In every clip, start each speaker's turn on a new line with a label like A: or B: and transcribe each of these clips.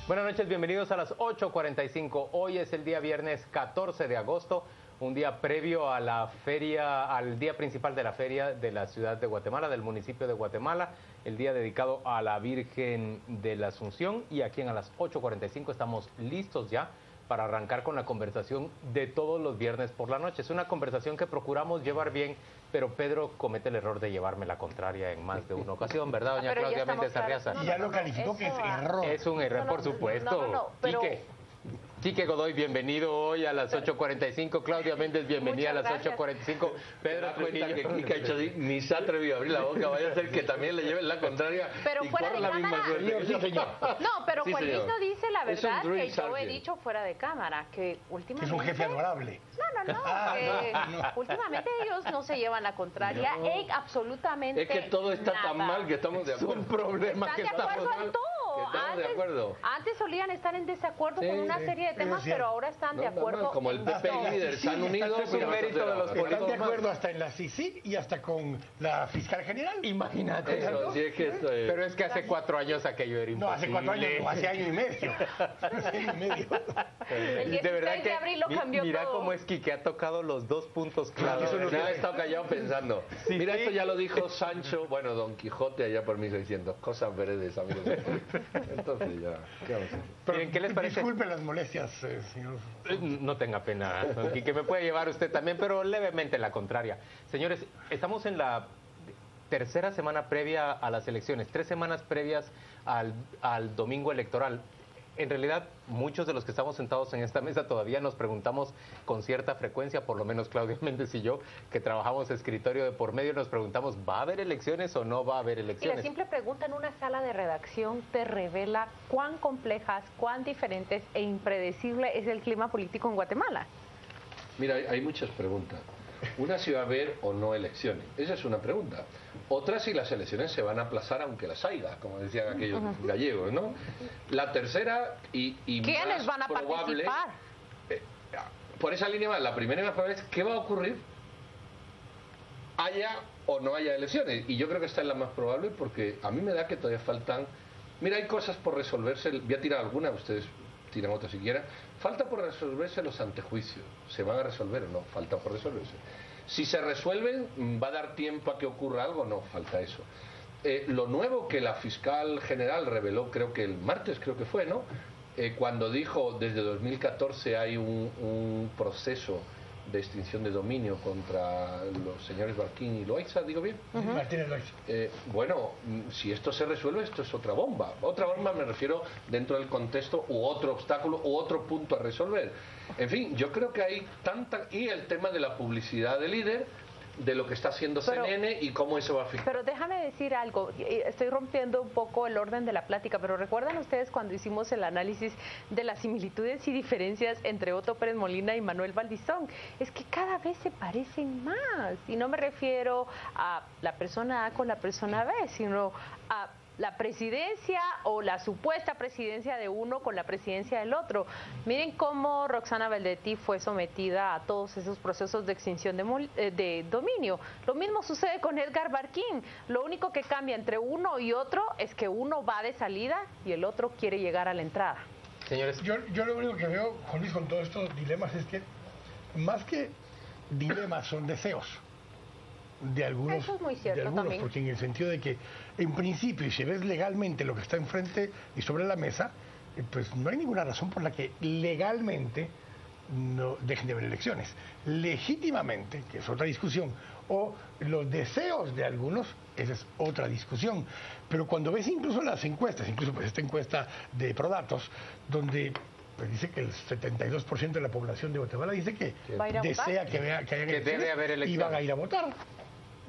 A: Buenas noches, bienvenidos a las 8:45. Hoy es el día viernes 14 de agosto, un día previo a la feria, al día principal de la feria de la ciudad de Guatemala, del municipio de Guatemala, el día dedicado a la Virgen de la Asunción. Y aquí a las 8:45 estamos listos ya para arrancar con la conversación de todos los viernes por la noche. Es una conversación que procuramos llevar bien, pero Pedro comete el error de llevarme la contraria en más de una ocasión, ¿verdad, doña Claudia Méndez Arriaza?
B: Ya lo calificó que es error.
A: Es un error, por supuesto.
C: Pero...
A: Quique Godoy, bienvenido hoy a las 8:45. Claudia Méndez, bienvenida a las 8:45. Pedro,
D: cuenta que Quique ha hecho así, ni se ha atrevido a abrir la boca, vaya a ser que también le lleven la contraria.
C: Pero
D: y
C: fuera de
D: la
C: cámara.
D: misma suerte.
B: Sí, señor.
C: No, pero
D: Sí,
C: Juanito
D: señor.
C: dice la
D: Es un
C: verdad
D: drill
C: que yo he
D: sergeant.
C: dicho fuera de cámara, que
B: Que
C: últimamente...
B: es un jefe adorable.
C: No, últimamente ellos no se llevan la contraria en absolutamente
D: Es que todo está tan
C: nada.
D: mal que estamos de
A: es un
D: acuerdo.
A: problema
C: Están
A: que
C: de
A: estamos
C: acuerdo en todo.
D: que estamos de acuerdo.
C: Antes solían estar en desacuerdo
D: Sí,
C: con una
D: sí.
C: serie de temas,
B: Sí,
C: pero ahora están de
D: No,
C: acuerdo.
D: normal, como el
C: en
D: PP
C: todo.
D: y líder se han unido.
A: es un mérito de los
B: Están de
A: políticos.
B: acuerdo hasta en la CICIG y hasta con la fiscal general.
A: Imagínate.
D: Eso, sí, es que esto es...
A: Pero es que hace 4 años aquello era
B: No, hace
A: imposible.
B: 4 años, no, hace año y medio. Hace año y medio.
C: El
A: De verdad
C: 16 de
A: que
C: abril lo cambió
A: mira
C: todo.
A: cómo es que ha tocado los dos puntos claros.
D: Eso no ha estado callado pensando.
A: Sí,
D: Mira,
A: sí.
D: esto ya lo dijo Sancho, bueno, Don Quijote allá por 1600. Cosas veredes, amigos. Entonces ya, ¿qué vamos a hacer?
B: Pero,
A: Miren, ¿qué les parece?
B: Disculpen las molestias, señor.
A: No tenga pena, don Quique, me puede llevar usted también, pero levemente la contraria. Señores, estamos en la tercera semana previa a las elecciones, 3 semanas previas al domingo electoral. En realidad, muchos de los que estamos sentados en esta mesa todavía nos preguntamos con cierta frecuencia, por lo menos Claudia Méndez y yo, que trabajamos escritorio de por medio, nos preguntamos, ¿va a haber elecciones o no va a haber
C: Y la
A: elecciones?
C: simple pregunta en una sala de redacción te revela cuán complejas, cuán diferentes e impredecible es el clima político en Guatemala.
D: Mira, hay muchas preguntas. Una, si va a haber o no elecciones. Esa es una pregunta. Otra, si las elecciones se van a aplazar aunque las haya, como decían aquellos gallegos, ¿no? La tercera y
C: ¿Quiénes
D: más
C: van a
D: probable,
C: participar?
D: por esa línea va, la primera y más probable es ¿qué va a ocurrir? Haya o no haya elecciones. Y yo creo que esta es la más probable porque a mí me da que todavía faltan... Mira, hay cosas por resolverse. Voy a tirar alguna, ustedes tiran otras si quieran. Falta por resolverse los antejuicios. ¿Se van a resolver o no? Falta por resolverse. Si se resuelven, ¿va a dar tiempo a que ocurra algo? No, falta eso. Lo nuevo que la fiscal general reveló, creo que el martes, creo que fue, ¿no? Cuando dijo desde 2014 hay un proceso de extinción de dominio contra los señores Barquín y Loaiza, ¿digo bien?
B: Martínez Loaiza.
D: Bueno, si esto se resuelve, esto es otra bomba. Otra bomba me refiero dentro del contexto u otro obstáculo u otro punto a resolver. En fin, yo creo que hay tanta... Y el tema de la publicidad del líder, de lo que está haciendo CNN y cómo eso va a afectar.
C: Pero déjame decir algo, estoy rompiendo un poco el orden de la plática, pero ¿recuerdan ustedes cuando hicimos el análisis de las similitudes y diferencias entre Otto Pérez Molina y Manuel Valdizón? Es que cada vez se parecen más, y no me refiero a la persona A con la persona B, sino a la presidencia o la supuesta presidencia de uno con la presidencia del otro. Miren cómo Roxana Beldetti fue sometida a todos esos procesos de extinción de dominio. Lo mismo sucede con Edgar Barquín. Lo único que cambia entre uno y otro es que uno va de salida y el otro quiere llegar a la entrada.
A: Señores,
B: Yo lo único que veo, Juan Luis, con todos estos dilemas es que más que dilemas son deseos de algunos,
C: Eso es muy cierto también.
B: porque en el sentido de que en principio, y si ves legalmente lo que está enfrente y sobre la mesa, pues no hay ninguna razón por la que legalmente no dejen de haber elecciones. Legítimamente, que es otra discusión, o los deseos de algunos, esa es otra discusión. Pero cuando ves incluso las encuestas, incluso pues esta encuesta de Prodatos, donde pues dice que el 72% de la población de Guatemala dice que
C: ¿Va a ir a
B: desea
C: votar?
B: que haya
A: Que debe haber
B: y
A: elecciones.
B: van a ir a votar.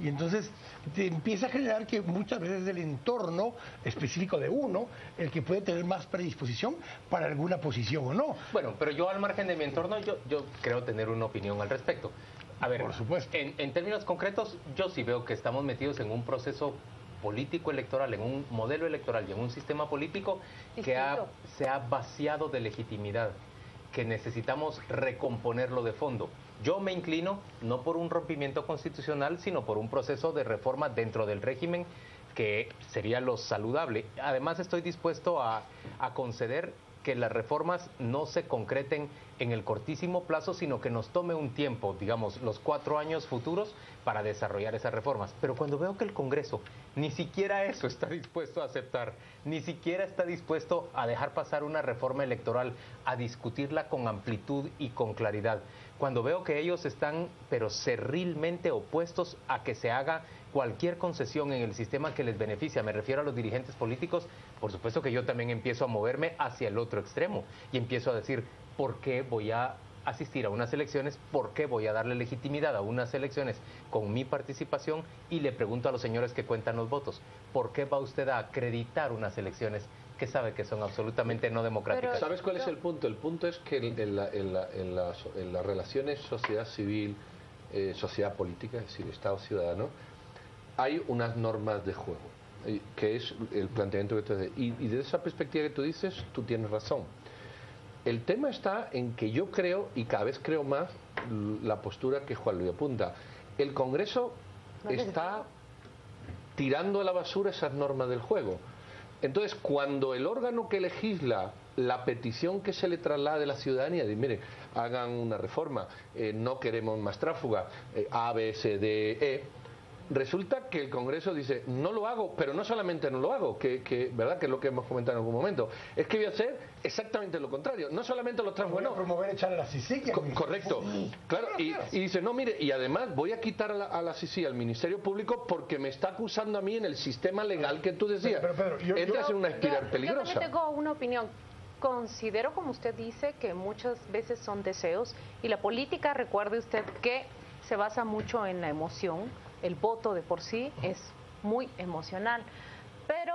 B: Y entonces te empieza a generar que muchas veces es el entorno específico de uno el que puede tener más predisposición para alguna posición o no.
A: bueno, pero yo al margen de mi entorno, yo creo tener una opinión al respecto. A ver,
B: Por supuesto.
A: en términos concretos, yo sí veo que estamos metidos en un proceso político electoral, en un modelo electoral y en un sistema político que
C: Distinto.
A: se ha vaciado de legitimidad, que necesitamos recomponerlo de fondo. Yo me inclino no por un rompimiento constitucional, sino por un proceso de reforma dentro del régimen que sería lo saludable. Además, estoy dispuesto a conceder que las reformas no se concreten en el cortísimo plazo, sino que nos tome un tiempo, digamos, los 4 años futuros para desarrollar esas reformas. Pero cuando veo que el Congreso ni siquiera eso está dispuesto a aceptar, ni siquiera está dispuesto a dejar pasar una reforma electoral, a discutirla con amplitud y con claridad, cuando veo que ellos están, pero cerrilmente opuestos a que se haga cualquier concesión en el sistema que les beneficia, me refiero a los dirigentes políticos, por supuesto que yo también empiezo a moverme hacia el otro extremo y empiezo a decir, ¿por qué voy a asistir a unas elecciones? ¿Por qué voy a darle legitimidad a unas elecciones con mi participación? Y le pregunto a los señores que cuentan los votos, ¿por qué va usted a acreditar unas elecciones que sabe que son absolutamente no democráticas?
D: ¿Sabes cuál es el punto? El punto es que en las relaciones sociedad civil, sociedad política, es decir, Estado ciudadano, hay unas normas de juego, que es el planteamiento que tú haces. Y desde esa perspectiva que tú dices, tú tienes razón. El tema está en que yo creo, y cada vez creo más, la postura que Juan Luis apunta. El Congreso está tirando a la basura esas normas del juego. Entonces, cuando el órgano que legisla la petición que se le traslada de la ciudadanía, de mire, hagan una reforma, no queremos más tráfuga, A, B, C, D, E, resulta que el Congreso dice, no lo hago, pero no solamente no lo hago, ¿verdad? Que es lo que hemos comentado en algún momento, es que voy a hacer exactamente lo contrario, no solamente los tráfugos, no.
B: Promover echar a la CICIG.
D: Correcto, claro, y dice, no, mire, y además voy a quitar a la CICIG, al Ministerio Público, porque me está acusando a mí en el sistema legal que tú decías.
B: Pero Pedro,
D: entras en una espiral peligrosa.
C: Yo también tengo una opinión. Considero, como usted dice, que muchas veces son deseos, y la política, recuerde usted, que se basa mucho en la emoción. El voto de por sí es muy emocional, pero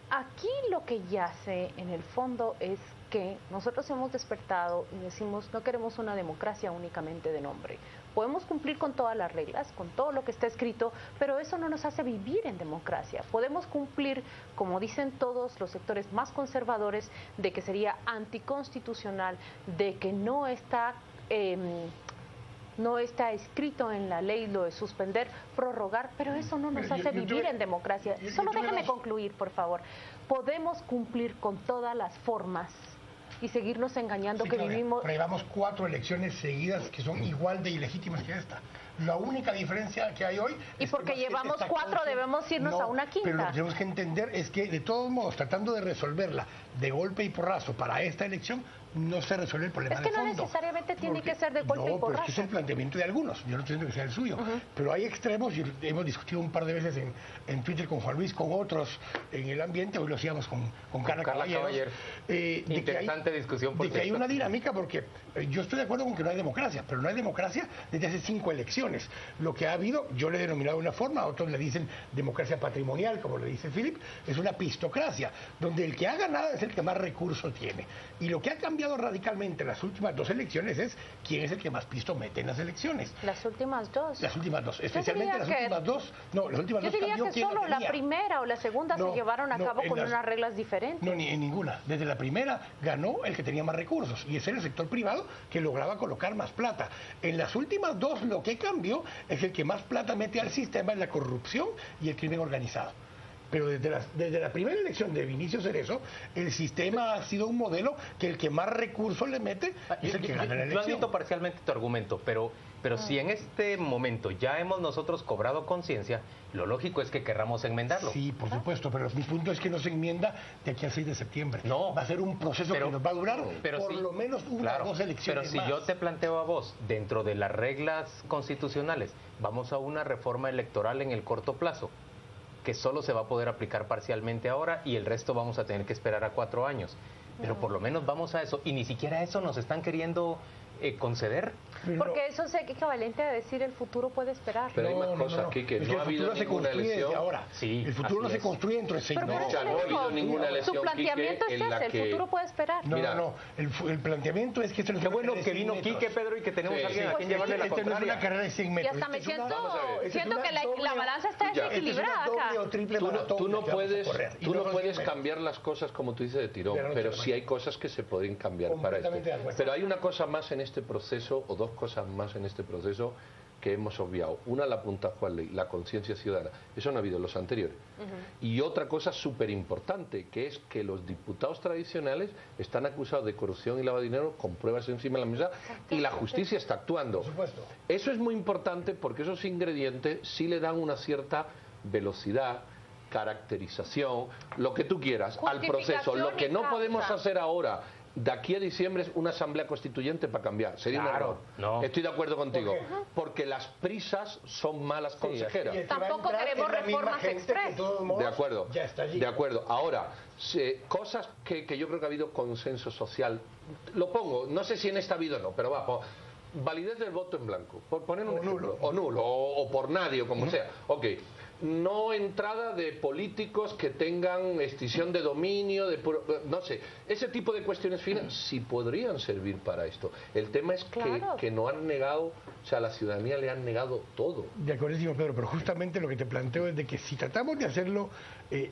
C: aquí lo que yace en el fondo es que nosotros hemos despertado y decimos, no queremos una democracia únicamente de nombre. Podemos cumplir con todas las reglas, con todo lo que está escrito, pero eso no nos hace vivir en democracia. Podemos cumplir, como dicen todos los sectores más conservadores, de que sería anticonstitucional, de que no está escrito en la ley lo de suspender, prorrogar, pero eso no nos hace vivir en democracia. Solo déjeme concluir, por favor. Podemos cumplir con todas las formas y seguirnos engañando que vivimos...
B: Pero llevamos 4 elecciones seguidas que son igual de ilegítimas que esta. La única diferencia que hay hoy...
C: Y porque llevamos 4 debemos irnos a una quinta.
B: Pero lo que tenemos que entender es que, de todos modos, tratando de resolverla de golpe y porrazo para esta elección, no se resuelve el problema de fondo.
C: Es que no necesariamente tiene que ser de golpe y porrazo.
B: No, pero es que es el planteamiento de algunos. Yo no estoy diciendo que sea el suyo. Pero hay extremos, y hemos discutido un par de veces en Twitter con Juan Luis, con otros en el ambiente. Hoy lo hacíamos con Carla Caballero.
A: Interesante discusión.
B: De que hay una dinámica, porque yo estoy de acuerdo con que no hay democracia, pero no hay democracia desde hace 5 elecciones. Lo que ha habido, yo le he denominado de una forma, otros le dicen democracia patrimonial, como le dice Philip, es una pistocracia, donde el que ha ganado es el que más recursos tiene. Y lo que ha cambiado radicalmente en las últimas 2 elecciones es quién es el que más pisto mete en las elecciones.
C: Las últimas 2.
B: Las últimas 2, especialmente las últimas 2. No, las últimas 2
C: cambió. Yo diría que solo la primera o la segunda se llevaron a cabo con unas reglas diferentes.
B: No, ni en ninguna. Desde la primera ganó el que tenía más recursos, y ese era el sector privado que lograba colocar más plata. En las últimas 2 lo que cambió es el que más plata mete al sistema es la corrupción y el crimen organizado. Pero desde la primera elección de Vinicio Cerezo, el sistema ha sido un modelo que el que más recursos le mete es el que gana la elección.
A: Yo admito parcialmente tu argumento, pero si en este momento ya hemos nosotros cobrado conciencia, lo lógico es que querramos enmendarlo.
B: Sí, por supuesto, pero mi punto es que no se enmienda de aquí al 6 de septiembre.
A: No.
B: Va a ser un proceso que nos va a durar por
A: si,
B: lo menos una o 2 elecciones
A: Pero si yo te planteo a vos, dentro de las reglas constitucionales, vamos a una reforma electoral en el corto plazo, que solo se va a poder aplicar parcialmente ahora y el resto vamos a tener que esperar a 4 años. Pero por lo menos vamos a eso, y ni siquiera eso nos están queriendo conceder.
C: Porque eso es equivalente a decir el futuro puede esperar.
D: Pero hay más cosas aquí que no ha habido ninguna elección.
B: Ahora.
A: Sí,
B: el futuro no se construye dentro de 6 meses.
D: No ha habido ninguna elección.
C: Su planteamiento es ese, el futuro puede esperar.
B: No. El planteamiento es que esto no es
A: qué bueno que vino Quique, Pedro, y que tenemos a alguien a quien llevarle la contraria.
B: No es una carrera de 100 metros.
C: Y hasta me siento que la balanza está desequilibrada acá.
D: Tú no puedes cambiar las cosas como tú dices de tirón, pero sí hay cosas que se pueden cambiar para esto. Pero hay una cosa más en este proceso, o 2 cosas más en este proceso, que hemos obviado. Una, la apunta Juan Ley, la conciencia ciudadana. Eso no ha habido en los anteriores. Y otra cosa súper importante, que es que los diputados tradicionales están acusados de corrupción y lavado de dinero con pruebas encima de la mesa y la justicia está actuando.
B: Por supuesto.
D: Eso es muy importante porque esos ingredientes sí le dan una cierta velocidad, caracterización, lo que tú quieras, al proceso. Lo que no podemos hacer ahora, de aquí a diciembre, es una asamblea constituyente para cambiar. Sería un error.
A: No.
D: Estoy de acuerdo contigo. Porque las prisas son malas consejeras.
C: Tampoco queremos reformas express.
D: De acuerdo.
B: Ya está allí.
D: De acuerdo. Ahora, cosas que yo creo que ha habido consenso social. Lo pongo, no sé si en esta ha habido o no, pero va, validez del voto en blanco, por poner un ejemplo, o nulo, o por nadie, o como sea. Ok. No entrada de políticos que tengan extinción de dominio, no sé, ese tipo de cuestiones finas sí podrían servir para esto. El tema es que no han negado, o sea, a la ciudadanía le han negado todo.
B: De acuerdo, Pedro, pero justamente lo que te planteo es de que si tratamos de hacerlo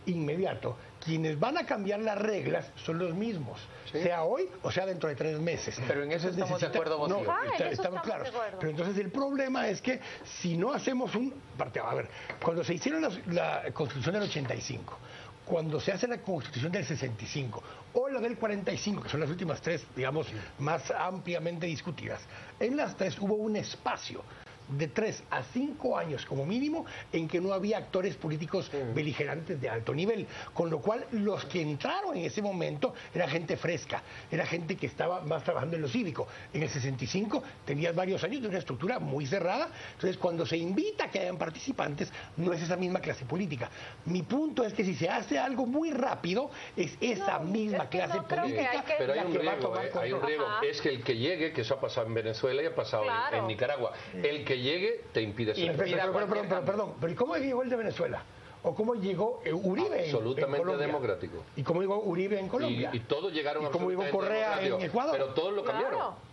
B: inmediato, quienes van a cambiar las reglas son los mismos, sea hoy o sea dentro de 3 meses.
A: Pero en eso estamos de acuerdo vos y yo.
B: Estamos claros. Pero entonces el problema es que si no hacemos a ver, cuando se hicieron la Constitución del 85, cuando se hace la Constitución del 65 o la del 45, que son las últimas 3, digamos, más ampliamente discutidas, en las 3 hubo un espacio de 3 a 5 años como mínimo en que no había actores políticos beligerantes de alto nivel, con lo cual los que entraron en ese momento era gente fresca, era gente que estaba más trabajando en lo cívico. En el 65 tenías varios años de una estructura muy cerrada, entonces cuando se invita a que hayan participantes no es esa misma clase política. Mi punto es que si se hace algo muy rápido es esa misma clase política
D: pero hay
B: la
D: un
B: que
D: riesgo,
B: va a tomar control.
D: hay un riesgo, es que el que llegue, que eso ha pasado en Venezuela y ha pasado en Nicaragua, el que llegue te impide ser
B: Perdón, pero ¿y cómo llegó el de Venezuela? ¿O cómo llegó Uribe
D: absolutamente
B: en Colombia?
D: Democrático.
B: ¿Y cómo llegó Uribe en Colombia?
D: Y todos llegaron
B: ¿Y cómo llegó Correa en Ecuador?
D: Pero todos lo cambiaron.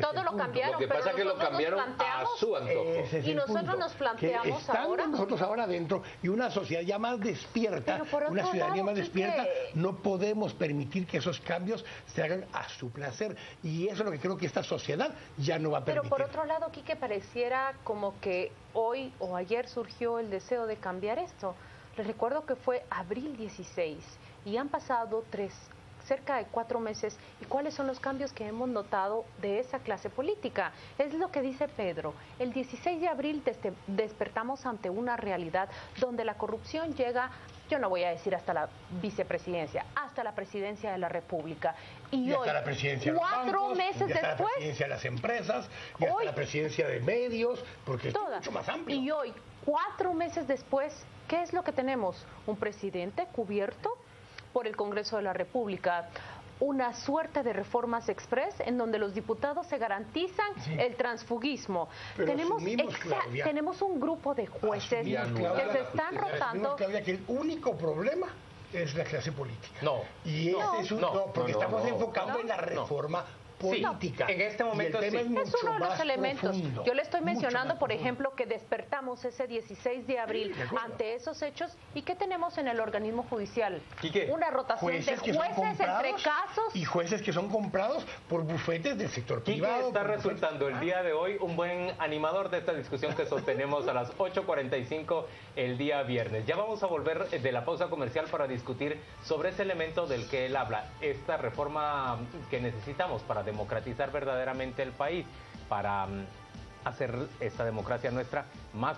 C: Todo lo cambiaron.
D: Lo que pasa es que lo cambiaron a su antojo.
C: Y nosotros nos planteamos ahora.
B: Nosotros ahora dentro y una sociedad ya más despierta, una ciudadanía más despierta, no podemos permitir que esos cambios se hagan a su placer. Y eso es lo que creo que esta sociedad ya no va a permitir.
C: Pero por otro lado, Quique, pareciera como que hoy o ayer surgió el deseo de cambiar esto. Les recuerdo que fue abril 16 y han pasado cerca de 4 meses. ¿Y cuáles son los cambios que hemos notado de esa clase política? Es lo que dice Pedro. El 16 de abril despertamos ante una realidad donde la corrupción llega, yo no voy a decir hasta la vicepresidencia, hasta la presidencia de la República. Y hoy,
B: hasta la presidencia de los
C: 4
B: bancos,
C: meses
B: y hasta
C: después,
B: la presidencia de las empresas, y hasta la presidencia de medios, porque es mucho más amplio.
C: Y hoy, 4 meses después, ¿qué es lo que tenemos? Un presidente cubierto por el Congreso de la República, una suerte de reformas express en donde los diputados se garantizan el transfugismo. Tenemos un grupo de jueces que se están rotando.
B: Claudia, que el único problema es la clase política. Porque estamos enfocados en la reforma política.
A: Sí, en este momento
C: es uno de los elementos. Yo le estoy mencionando, por ejemplo, que despertamos ese 16 de abril ante esos hechos. ¿Y qué tenemos en el organismo judicial? Una rotación de jueces entre casos.
B: Y jueces que son comprados por bufetes del sector privado.
A: Está resultando el día de hoy un buen animador de esta discusión que sostenemos a las 8:45 el día viernes. Ya vamos a volver de la pausa comercial para discutir sobre ese elemento del que él habla, esta reforma que necesitamos para democratizar verdaderamente el país, para hacer esta democracia nuestra más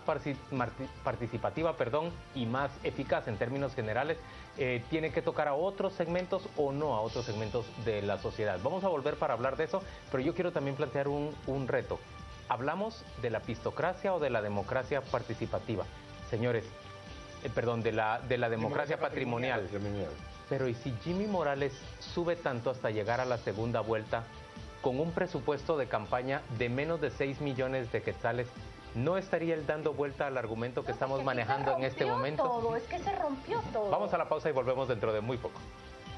A: participativa, y más eficaz en términos generales. Tiene que tocar a otros segmentos o no a otros segmentos de la sociedad. Vamos a volver para hablar de eso, pero yo quiero también plantear un reto. ¿Hablamos de la pistocracia o de la democracia participativa? Señores, de la democracia patrimonial. Pero ¿y si Jimmy Morales sube tanto hasta llegar a la segunda vuelta con un presupuesto de campaña de menos de 6 millones de quetzales? ¿No estaría él dando vuelta al argumento que estamos manejando en este momento?
C: Es que se rompió todo.
A: Vamos a la pausa y volvemos dentro de muy poco.